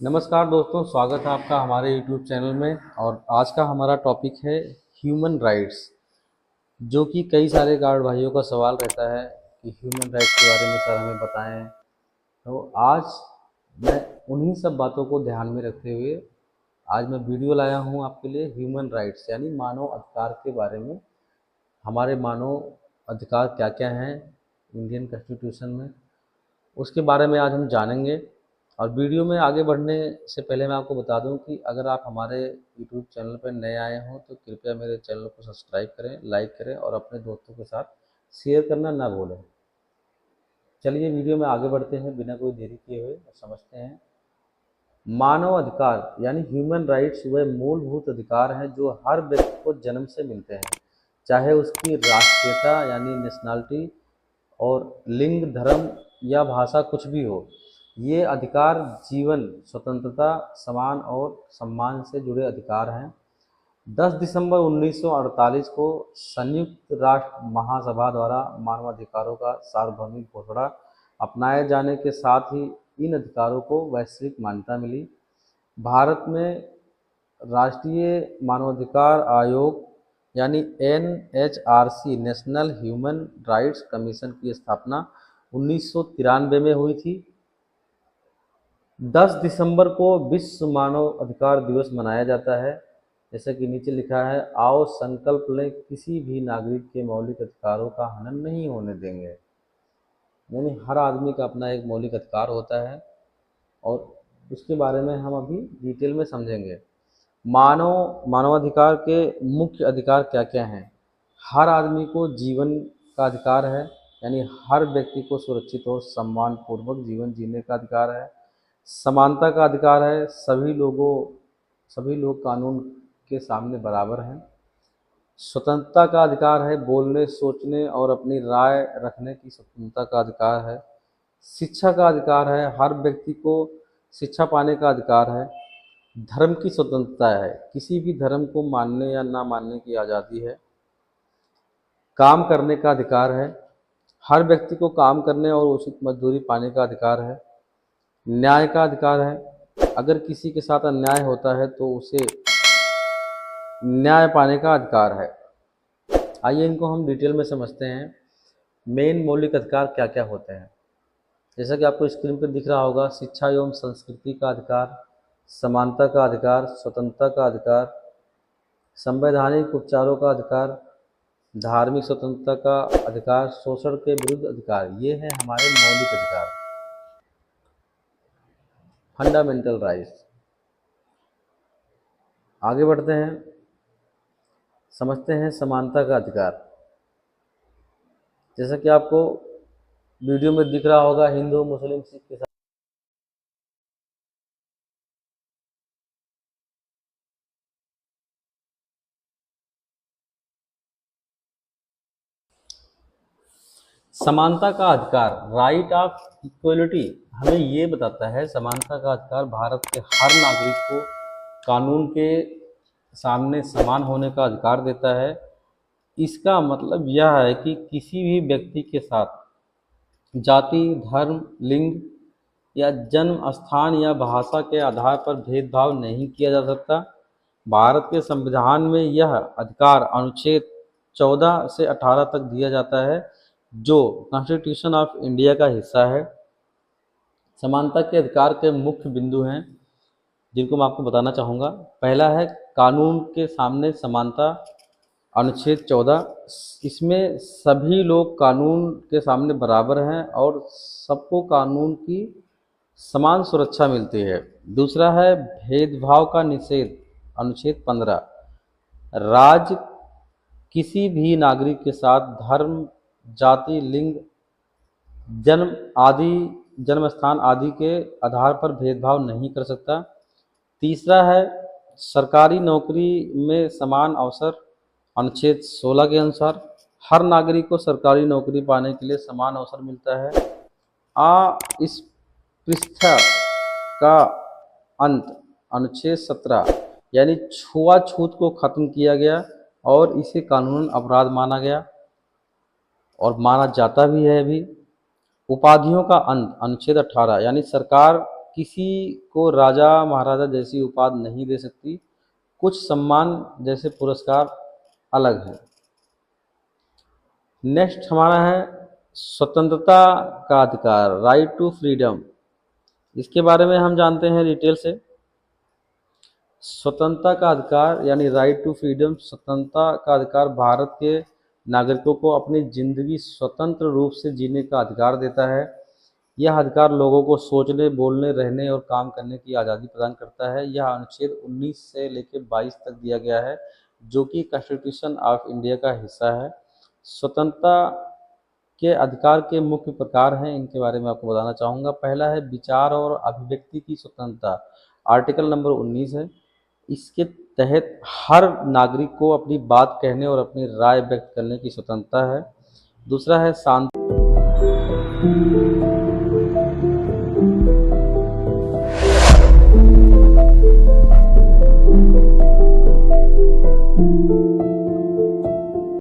नमस्कार दोस्तों, स्वागत है आपका हमारे YouTube चैनल में। और आज का हमारा टॉपिक है ह्यूमन राइट्स, जो कि कई सारे गार्ड भाइयों का सवाल रहता है कि ह्यूमन राइट्स के बारे में सर हमें बताएं। तो आज मैं उन्हीं सब बातों को ध्यान में रखते हुए आज मैं वीडियो लाया हूं आपके लिए ह्यूमन राइट्स यानी मानव अधिकार के बारे में। हमारे मानव अधिकार क्या क्या हैं इंडियन कॉन्स्टिट्यूशन में, उसके बारे में आज हम जानेंगे। और वीडियो में आगे बढ़ने से पहले मैं आपको बता दूं कि अगर आप हमारे यूट्यूब चैनल पर नए आए हों तो कृपया मेरे चैनल को सब्सक्राइब करें, लाइक करें और अपने दोस्तों के साथ शेयर करना ना भूलें। चलिए वीडियो में आगे बढ़ते हैं बिना कोई देरी किए हुए और समझते हैं। मानव अधिकार यानी ह्यूमन राइट्स वह मूलभूत अधिकार हैं जो हर व्यक्ति को जन्म से मिलते हैं, चाहे उसकी राष्ट्रीयता यानी नेशनलिटी और लिंग, धर्म या भाषा कुछ भी हो। ये अधिकार जीवन, स्वतंत्रता, समान और सम्मान से जुड़े अधिकार हैं। 10 दिसंबर 1948 को संयुक्त राष्ट्र महासभा द्वारा मानवाधिकारों का सार्वभौमिक घोषणा अपनाए जाने के साथ ही इन अधिकारों को वैश्विक मान्यता मिली। भारत में राष्ट्रीय मानवाधिकार आयोग यानी NHRC national human rights commission की स्थापना 1993 में हुई थी। 10 दिसंबर को विश्व मानव अधिकार दिवस मनाया जाता है। जैसे कि नीचे लिखा है, आओ संकल्प लें किसी भी नागरिक के मौलिक अधिकारों का हनन नहीं होने देंगे। यानी हर आदमी का अपना एक मौलिक अधिकार होता है और उसके बारे में हम अभी डिटेल में समझेंगे। मानवाधिकार के मुख्य अधिकार क्या क्या हैं। हर आदमी को जीवन का अधिकार है, यानी हर व्यक्ति को सुरक्षित और सम्मानपूर्वक जीवन जीने का अधिकार है। समानता का अधिकार है, सभी लोग कानून के सामने बराबर हैं। स्वतंत्रता का अधिकार है, बोलने, सोचने और अपनी राय रखने की स्वतंत्रता का अधिकार है। शिक्षा का अधिकार है, हर व्यक्ति को शिक्षा पाने का अधिकार है। धर्म की स्वतंत्रता है, किसी भी धर्म को मानने या ना मानने की आज़ादी है। काम करने का अधिकार है, हर व्यक्ति को काम करने और उचित मजदूरी पाने का अधिकार है। न्याय का अधिकार है, अगर किसी के साथ अन्याय होता है तो उसे न्याय पाने का अधिकार है। आइए इनको हम डिटेल में समझते हैं। मेन मौलिक अधिकार क्या क्या होते हैं। जैसा कि आपको स्क्रीन पर दिख रहा होगा, शिक्षा एवं संस्कृति का अधिकार, समानता का अधिकार, स्वतंत्रता का अधिकार, संवैधानिक उपचारों का अधिकार, धार्मिक स्वतंत्रता का अधिकार, शोषण के विरुद्ध अधिकार। ये है हमारे मौलिक अधिकार, फंडामेंटल राइट्स। आगे बढ़ते हैं, समझते हैं समानता का अधिकार। जैसा कि आपको वीडियो में दिख रहा होगा, हिंदू, मुस्लिम, सिख के साथ समानता का अधिकार, राइट ऑफ इक्वलिटी, हमें ये बताता है समानता का अधिकार भारत के हर नागरिक को कानून के सामने समान होने का अधिकार देता है। इसका मतलब यह है कि किसी भी व्यक्ति के साथ जाति, धर्म, लिंग या जन्म स्थान या भाषा के आधार पर भेदभाव नहीं किया जा सकता। भारत के संविधान में यह अधिकार अनुच्छेद 14 से 18 तक दिया जाता है, जो कॉन्स्टिट्यूशन ऑफ इंडिया का हिस्सा है। समानता के अधिकार के मुख्य बिंदु हैं जिनको मैं आपको बताना चाहूँगा। पहला है कानून के सामने समानता, अनुच्छेद 14। इसमें सभी लोग कानून के सामने बराबर हैं और सबको कानून की समान सुरक्षा मिलती है। दूसरा है भेदभाव का निषेध, अनुच्छेद 15। राज्य किसी भी नागरिक के साथ धर्म, जाति, लिंग, जन्म स्थान आदि के आधार पर भेदभाव नहीं कर सकता। तीसरा है सरकारी नौकरी में समान अवसर, अनुच्छेद 16 के अनुसार हर नागरिक को सरकारी नौकरी पाने के लिए समान अवसर मिलता है। अस्पृश्यता का अंत, अनुच्छेद 17, यानी छुआछूत को खत्म किया गया और इसे कानूनन अपराध माना गया और माना जाता भी है अभी। उपाधियों का अंत, अनुच्छेद 18, यानी सरकार किसी को राजा महाराजा जैसी उपाधि नहीं दे सकती। कुछ सम्मान जैसे पुरस्कार अलग है। नेक्स्ट हमारा है स्वतंत्रता का अधिकार, राइट टू फ्रीडम। इसके बारे में हम जानते हैं डिटेल से। स्वतंत्रता का अधिकार यानी राइट टू फ्रीडम, स्वतंत्रता का अधिकार भारत के नागरिकों को अपनी जिंदगी स्वतंत्र रूप से जीने का अधिकार देता है। यह अधिकार लोगों को सोचने, बोलने, रहने और काम करने की आज़ादी प्रदान करता है। यह अनुच्छेद 19 से लेकर 22 तक दिया गया है, जो कि कॉन्स्टिट्यूशन ऑफ इंडिया का हिस्सा है। स्वतंत्रता के अधिकार के मुख्य प्रकार हैं, इनके बारे में आपको बताना चाहूँगा। पहला है विचार और अभिव्यक्ति की स्वतंत्रता, आर्टिकल नंबर 19 है। इसके तहत हर नागरिक को अपनी बात कहने और अपनी राय व्यक्त करने की स्वतंत्रता है। दूसरा है शांति